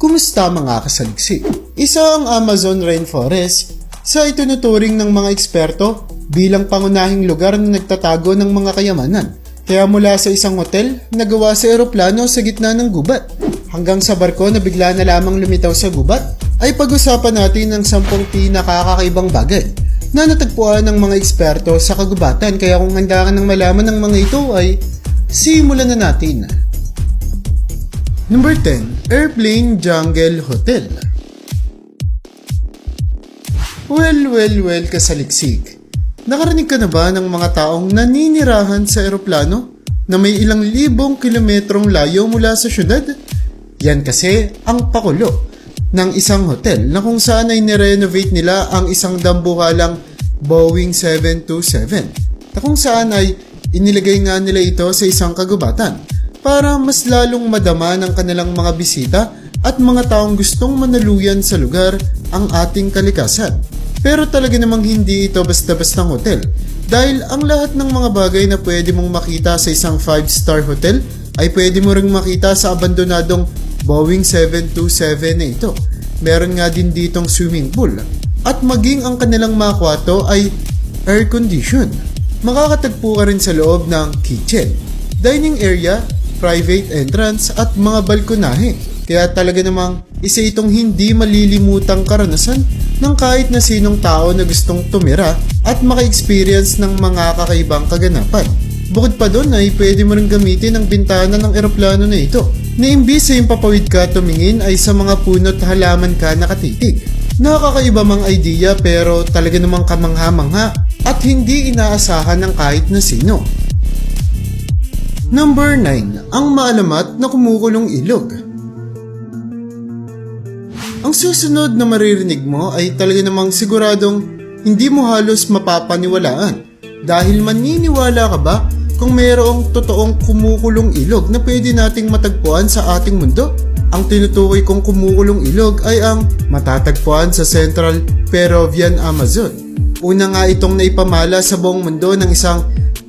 Kumusta mga kasaliksik? Isa ang Amazon Rainforest sa itinuturing ng mga eksperto bilang pangunahing lugar na nagtatago ng mga kayamanan. Kaya mula sa isang hotel na gawa sa eroplano sa gitna ng gubat hanggang sa barko na bigla na lamang lumitaw sa gubat, ay pag-usapan natin ang 10 pinakakakaibang bagay na natagpuan ng mga eksperto sa kagubatan. Kaya kung handa ka nang malaman ng mga ito ay simulan na natin. Number 10. Airplane Jungle Hotel. Well, kasaliksik. Nakarinig ka na ba ng mga taong naninirahan sa eroplano na may ilang libong kilometrong layo mula sa syudad? Yan kasi ang pakulo ng isang hotel na kung saan ay nirenovate nila ang isang dambuhalang Boeing 727 na kung saan ay inilagay nga nila ito sa isang kagubatan para mas lalong madama ng kanilang mga bisita at mga taong gustong manaluyan sa lugar ang ating kalikasan. Pero talaga namang hindi ito basta-bastang hotel dahil ang lahat ng mga bagay na pwede mong makita sa isang 5-star hotel ay pwede mo ring makita sa abandonadong Boeing 727 na ito. Meron nga din ditong swimming pool at maging ang kanilang mga kwarto ay air condition. Makakatagpo ka rin sa loob ng kitchen, dining area, private entrance at mga balkonahe. Kaya talaga namang isa itong hindi malilimutang karanasan ng kahit na sinong tao na gustong tumira at maka-experience ng mga kakaibang kaganapan. Bukod pa doon ay pwede mo rin gamitin ang bintana ng eroplano na ito na imbis sa impapawid ka tumingin ay sa mga puno't halaman ka nakatitig. Nakakaiba mang idea pero talaga namang kamangha-mangha at hindi inaasahan ng kahit na sino. Number 9. Ang maalamat na kumukulong ilog. Ang susunod na maririnig mo ay talaga namang siguradong hindi mo halos mapapaniwalaan dahil maniniwala ka ba kung mayroong totoong kumukulong ilog na pwede nating matagpuan sa ating mundo? Ang tinutukoy kong kumukulong ilog ay ang matatagpuan sa Central Peruvian Amazon. Una nga itong naipamala sa buong mundo ng isang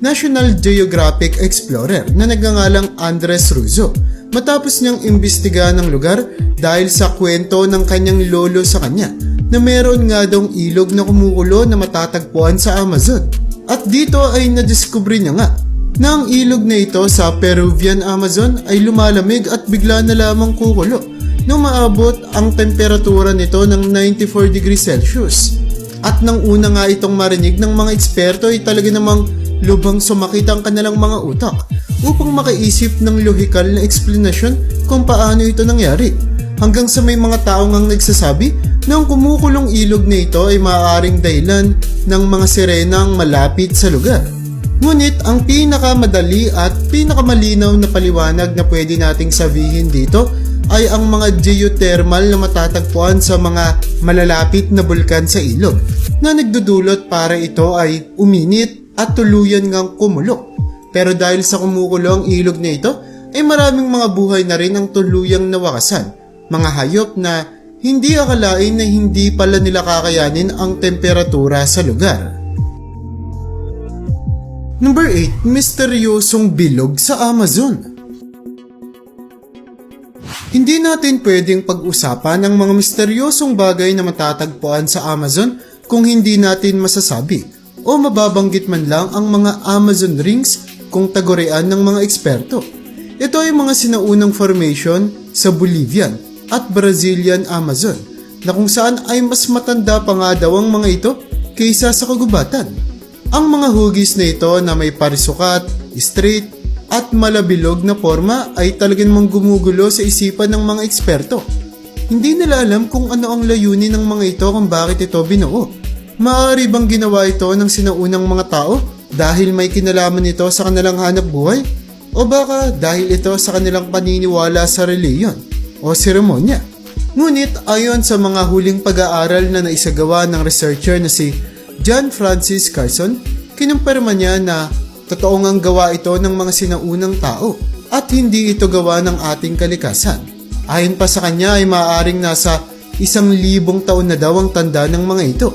National Geographic Explorer na nagngangalang Andres Ruzo matapos niyang imbestigahan ng lugar dahil sa kwento ng kanyang lolo sa kanya na meron nga daw ilog na kumukulo na matatagpuan sa Amazon. At dito ay nadiskubre niya nga na ang ilog na ito sa Peruvian Amazon ay lumalamig at bigla na lamang kukulo nung maabot ang temperatura nito ng 94 degrees Celsius. At nang una nga itong marinig ng mga eksperto ay talaga namang lubhang sumakit ang kanilang mga utak upang makaisip ng lohikal na eksplanasyon kung paano ito nangyari. Hanggang sa may mga tao ngang nagsasabi na ang kumukulong ilog na ito ay maaaring dahilan ng mga sirenang malapit sa lugar. Ngunit ang pinakamadali at pinakamalinaw na paliwanag na pwede nating sabihin dito ay ang mga geothermal na matatagpuan sa mga malalapit na bulkan sa ilog na nagdudulot para ito ay uminit at tuluyan ngang kumulo. Pero dahil sa kumukulo ang ilog na ito ay maraming mga buhay na rin ang tuluyang nawakasan. Mga hayop na hindi akalain na hindi pala nila kakayanin ang temperatura sa lugar. Number 8. Misteryosong bilog sa Amazon. Hindi natin pwedeng pag-usapan ang mga misteryosong bagay na matatagpuan sa Amazon kung hindi natin masasabi o mababanggit man lang ang mga Amazon rings kung tagurian ng mga eksperto. Ito ay mga sinaunang formation sa Bolivian at Brazilian Amazon na kung saan ay mas matanda pa nga daw ang mga ito kaysa sa kagubatan. Ang mga hugis na ito na may parisukat, straight at malabilog na forma ay talagang namang gumugulo sa isipan ng mga eksperto. Hindi nila alam kung ano ang layunin ng mga ito kung bakit ito binuo. Maaari bang ginawa ito ng sinaunang mga tao dahil may kinalaman ito sa kanilang hanap buhay? O baka dahil ito sa kanilang paniniwala sa reliyon o seremonya? Ngunit ayon sa mga huling pag-aaral na naisagawa ng researcher na si John Francis Carson, kinumpirma niya na totoong ang gawa ito ng mga sinaunang tao at hindi ito gawa ng ating kalikasan. Ayon pa sa kanya ay maaaring nasa 1,000 taon na daw ang tanda ng mga ito.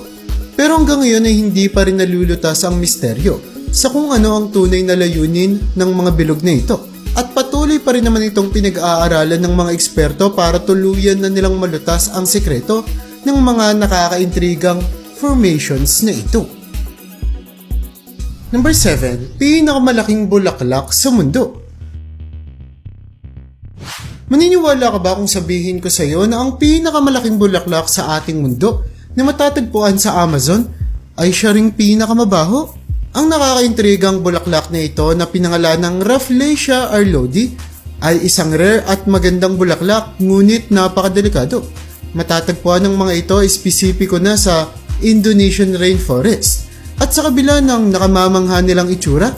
Pero hanggang ngayon ay hindi pa rin nalulutas ang misteryo sa kung ano ang tunay na layunin ng mga bilog na ito. At patuloy patuloy pa rin naman itong pinag-aaralan ng mga eksperto para tuluyan na nilang malutas ang sekreto ng mga nakakaintrigang formations na ito. Number 7. Pinakamalaking bulaklak sa mundo. Maniniwala ka ba kung sabihin ko sa iyo na ang pinakamalaking bulaklak sa ating mundo na matatagpuan sa Amazon ay siya ring pinakamabaho? Ang nakakaintrigang bulaklak na ito na pinangalan ng Rafflesia arlodi ay isang rare at magandang bulaklak ngunit napakadelikado. Matatagpuan ng mga ito espesipiko na sa Indonesian rainforest at sa kabila ng nakamamangha nilang itsura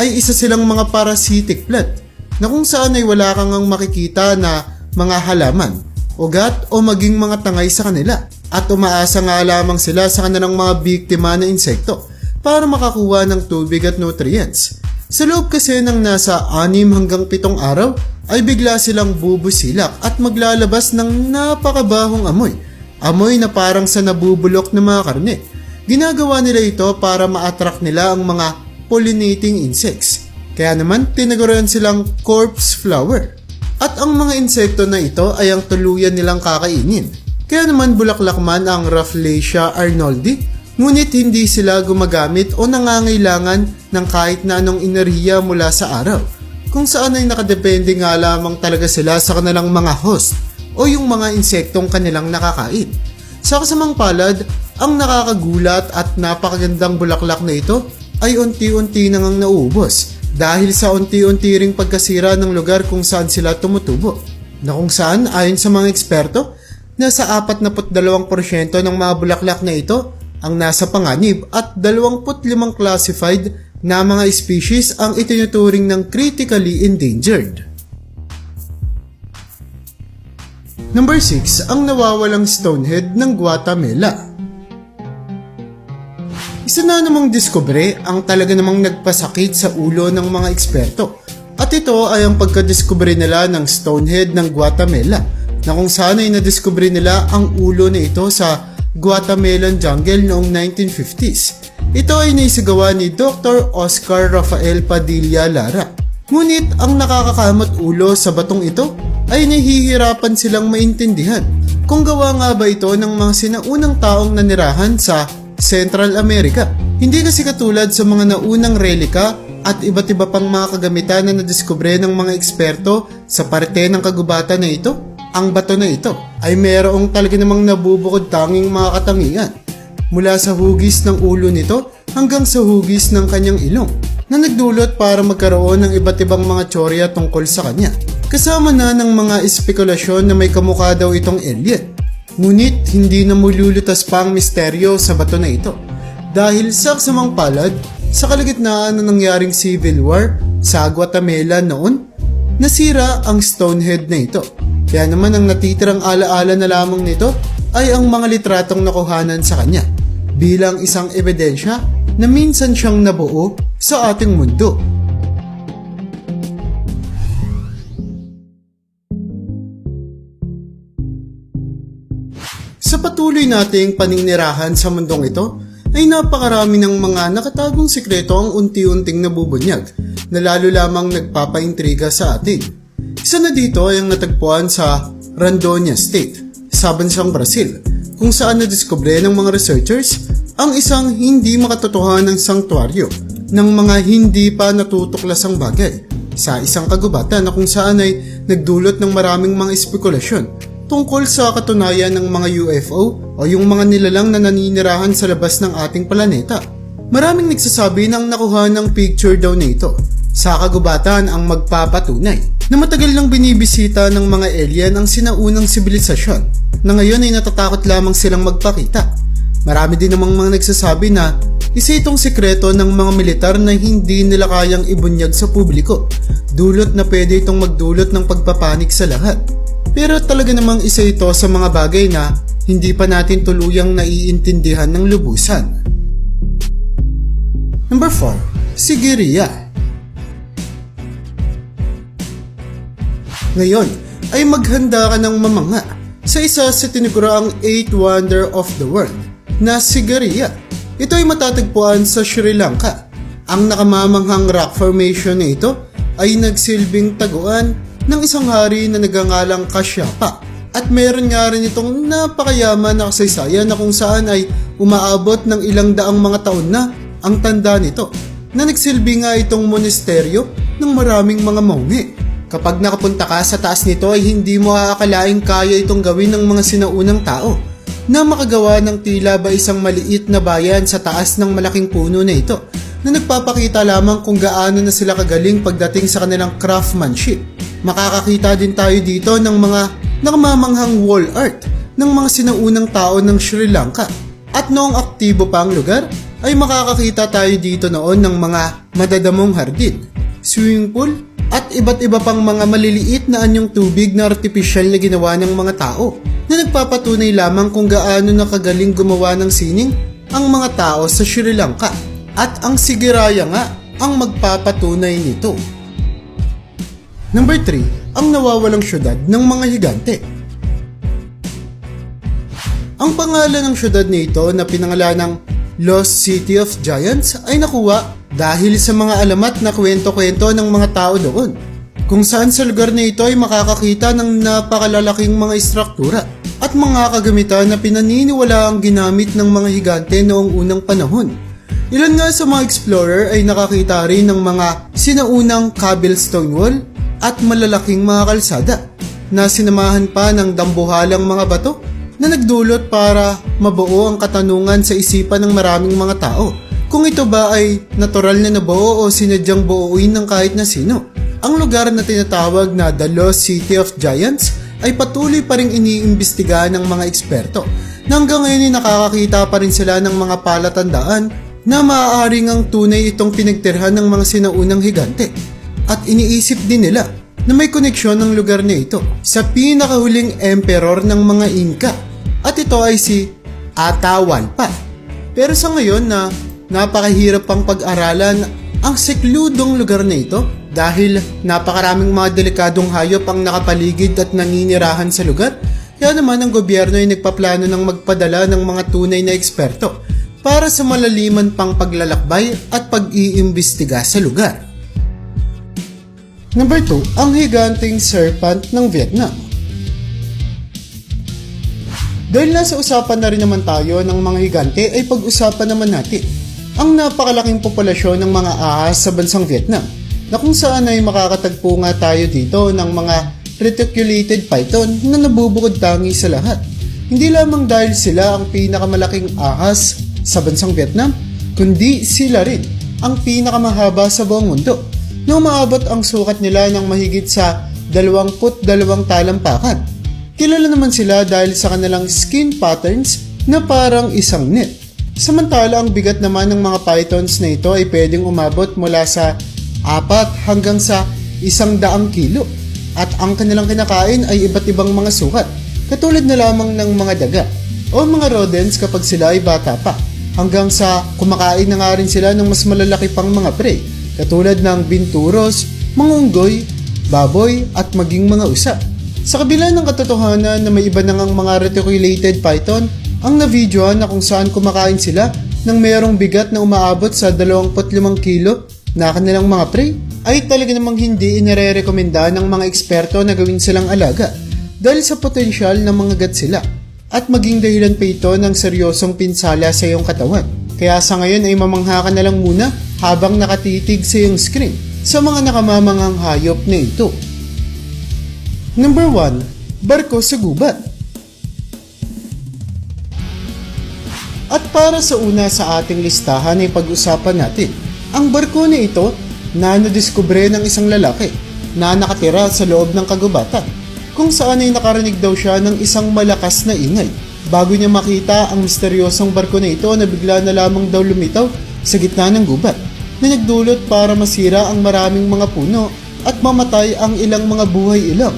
ay isa silang mga parasitic plant na kung saan ay wala kang makikita na mga halaman, ugat o maging mga tangay sa kanila at umaasa nga lamang sila sa kanilang mga biktima na insekto para makakuha ng tubig at nutrients. Sa loob kasi ng nasa 6 hanggang 7 araw ay bigla silang bubusilak at maglalabas ng napakabahong amoy na parang sa nabubulok na mga karne. Ginagawa nila ito para ma-attract nila ang mga pollinating insects. Kaya naman tinagurian silang corpse flower. At ang mga insekto na ito ay ang tuluyan nilang kakainin. Kaya naman bulaklak man ang Rafflesia arnoldi, ngunit hindi sila gumagamit o nangangailangan ng kahit na anong enerhiya mula sa araw, kung saan ay nakadepende nga lamang talaga sila sa kanilang mga host o yung mga insektong kanilang nakakain. Sa kasamang palad, ang nakakagulat at napakagandang bulaklak na ito ay unti-unti nang naubos dahil sa unti-unti ring pagkasira ng lugar kung saan sila tumutubo, na kung saan ayon sa mga eksperto, nasa 42% ng mga bulaklak na ito ang nasa panganib at 25 classified na mga species ang itinuturing ng critically endangered. Number 6. Ang nawawalang stonehead ng Guatemala. Isa na namang diskubre ang talaga namang nagpasakit sa ulo ng mga eksperto. At ito ay ang pagkadiskubre nila ng stonehead ng Guatemala, na kung saan ay nadiskubre nila ang ulo na ito sa Guatemalan jungle noong 1950s. Ito ay naisagawa ni Dr. Oscar Rafael Padilla Lara. Ngunit ang nakakakamot ulo sa batong ito ay nahihirapan silang maintindihan kung gawa nga ba ito ng mga sinaunang taong nanirahan sa Central America. Hindi kasi katulad sa mga naunang relika at iba't iba pang mga kagamitan na nadiskubre ng mga eksperto sa parte ng kagubatan na ito. Ang bato na ito ay mayroong talaga namang nabubukod tanging mga katangian mula sa hugis ng ulo nito hanggang sa hugis ng kanyang ilong na nagdulot para magkaroon ng iba't ibang mga tsorya tungkol sa kanya. Kasama na ng mga espekulasyon na may kamukha daw itong alien. Ngunit hindi na mululutas pa ang misteryo sa bato na ito dahil sa kasamang palad sa kalagitnaan ng nangyaring civil war sa Guatemala noon, nasira ang stonehead na ito. Kaya naman ang natitirang alaala na lamang nito ay ang mga litratong nakuhanan sa kanya bilang isang ebidensya na minsan siyang nabuo sa ating mundo. Sa patuloy nating paninirahan sa mundong ito, ay napakarami ng mga nakatagong sikreto ang unti-unting nabubunyag na lalo lamang nagpapaintriga sa atin. Isa na dito ay ang natagpuan sa Rondônia State, sa bansang Brazil, kung saan nadiskubre ng mga researchers ang isang hindi makatotohanang sanktuaryo ng mga hindi pa natutuklasang bagay sa isang kagubatan na kung saan ay nagdulot ng maraming mga espekulasyon tungkol sa katunayan ng mga UFO o yung mga nilalang na naninirahan sa labas ng ating planeta. Maraming nagsasabi ng nakuha ng picture daw na ito sa kagubatan ang magpapatunay na matagal nang binibisita ng mga alien ang sinaunang sibilisasyon na ngayon ay natatakot lamang silang magpakita. Marami din namang mga nagsasabi na isa itong sikreto ng mga militar na hindi nila kayang ibunyag sa publiko, dulot na pwede itong magdulot ng pagpapanik sa lahat. Pero talaga namang isa ito sa mga bagay na hindi pa natin tuluyang naiintindihan ng lubusan. Number 4. Sigiriya. Ngayon ay maghanda ka ng mamanga sa isa sa tinaguraang 8th Wonder of the World na Sigiriya. Ito ay matatagpuan sa Sri Lanka. Ang nakamamanghang rock formation na ito ay nagsilbing taguan ng isang hari na nagangalang Kasyapa. At meron nga rin itong napakayaman na kasaysayan na kung saan ay umaabot ng ilang daang mga taon na ang tanda nito, na nagsilbi nga itong monasteryo ng maraming mga monghe. Kapag nakapunta ka sa taas nito ay hindi mo aakalaing kaya itong gawin ng mga sinaunang tao na makagawa ng tila ba isang maliit na bayan sa taas ng malaking puno na ito, na nagpapakita lamang kung gaano na sila kagaling pagdating sa kanilang craftsmanship. Makakakita din tayo dito ng mga nakamamanghang wall art ng mga sinaunang tao ng Sri Lanka. At noong aktibo pa ang lugar, ay makakakita tayo dito noon ng mga madadamong hardin, swimming pool, at iba't iba pang mga maliliit na anyong tubig na artipisyal na ginawa ng mga tao, na nagpapatunay lamang kung gaano nakagaling gumawa ng sining ang mga tao sa Sri Lanka. At ang Sigiraya nga ang magpapatunay nito. Number 3, ang nawawalang syudad ng mga higante. Ang pangalan ng syudad nito na pinangalan ng Lost City of Giants ay nakuha dahil sa mga alamat na kwento-kwento ng mga tao doon, kung saan sa lugar na ito ay makakakita ng napakalalaking mga istruktura at mga kagamitan na pinaniniwala ang ginamit ng mga higante noong unang panahon. Ilan nga sa mga explorer ay nakakita rin ng mga sinaunang cobblestone wall at malalaking mga kalsada na sinamahan pa ng dambuhalang mga bato na nagdulot para mabuo ang katanungan sa isipan ng maraming mga tao kung ito ba ay natural na nabuo o sinadyang buuin ng kahit na sino. Ang lugar na tinatawag na The Lost City of Giants ay patuloy pa rin iniimbestigahan ng mga eksperto, na hanggang ngayon ay nakakakita pa rin sila ng mga palatandaan na maaaring ang tunay itong pinagtirhan ng mga sinaunang higante. At iniisip din nila na may koneksyon ng lugar na ito sa pinakahuling emperor ng mga Inca, at ito ay si Atahualpa. Pero sa ngayon na napakahirap pang pag-aralan ang sikludong lugar na ito dahil napakaraming mga delikadong hayop ang nakapaligid at naninirahan sa lugar, kaya naman ang gobyerno ay nagpaplano ng magpadala ng mga tunay na eksperto para sa malaliman pang paglalakbay at pag-iimbestiga sa lugar. Number 2, ang higanting serpent ng Vietnam. Dahil nasa usapan na rin naman tayo ng mga higante, ay pag-usapan naman natin ang napakalaking populasyon ng mga ahas sa bansang Vietnam, na kung saan ay makakatagpo nga tayo dito ng mga reticulated python na nabubukod tangi sa lahat. Hindi lamang dahil sila ang pinakamalaking ahas sa bansang Vietnam, kundi sila rin ang pinakamahaba sa buong mundo, na umaabot ang sukat nila ng mahigit sa 22 talampakan. Kilala naman sila dahil sa kanilang skin patterns na parang isang net. Samantala ang bigat naman ng mga pythons na ito ay pwedeng umabot mula sa 4 hanggang sa 100 kilo, at ang kanilang kinakain ay iba't ibang mga sukat, katulad na lamang ng mga daga o mga rodents kapag sila ay bata pa, hanggang sa kumakain na nga rin sila ng mas malalaki pang mga prey, katulad ng binturos, mga unggoy, baboy at maging mga usa. Sa kabila ng katotohanan na may iba na ngang mga reticulated python ang na-videoan na kung saan kumakain sila ng mayroong bigat na umaabot sa 25 kilo na kanilang mga prey, ay talaga namang hindi inire-rekomenda ng mga eksperto na gawin silang alaga dahil sa potensyal na mangagat sila at maging dahilan pa ito ng seryosong pinsala sa iyong katawan. Kaya sa ngayon ay mamangha ka na lang muna habang nakatitig sa iyong screen sa mga nakamamanghang hayop na ito. Number 1, barko sa gubat. At para sa una sa ating listahan ay pag-usapan natin ang barko na ito na nadiskubre ng isang lalaki na nakatira sa loob ng kagubatan, kung saan ay nakarinig daw siya ng isang malakas na ingay bago niya makita ang misteryosong barko na ito na bigla na lamang daw lumitaw sa gitna ng gubat, na nagdulot para masira ang maraming mga puno at mamatay ang ilang mga buhay ilang.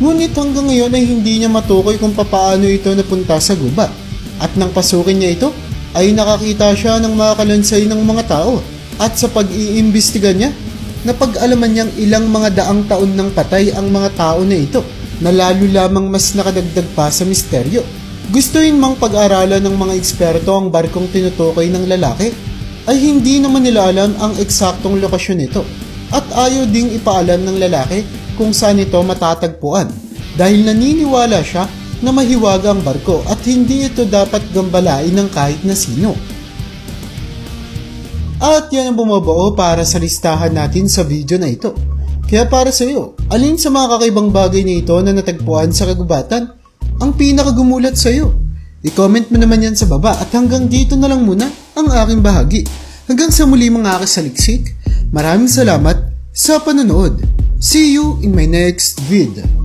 Ngunit hanggang ngayon ay hindi niya matukoy kung papaano ito napunta sa gubat, at nang pasukin niya ito ay nakakita siya ng mga kalansay ng mga tao, at sa pag-iimbestiga niya napag-alaman niyang ilang mga daang taon nang patay ang mga tao na ito, na lalo lamang mas nakadagdag pa sa misteryo. Gustuin mang pag-aralan ng mga eksperto ang barkong tinutukoy ng lalaki, ay hindi naman nila alam ang eksaktong lokasyon nito, At ayaw ding ipaalam ng lalaki kung saan ito matatagpuan dahil naniniwala siya na mahiwaga ang barko at hindi ito dapat gambalain ng kahit na sino. At yan ang bumubuo para sa listahan natin sa video na ito. Kaya para sa iyo, alin sa mga kakaibang bagay na ito na natagpuan sa kagubatan ang pinakagumulat sa iyo? I-comment mo naman yan sa baba at hanggang dito na lang muna ang aking bahagi. Hanggang sa muli mga kasaliksik, maraming salamat sa panonood. See you in my next video.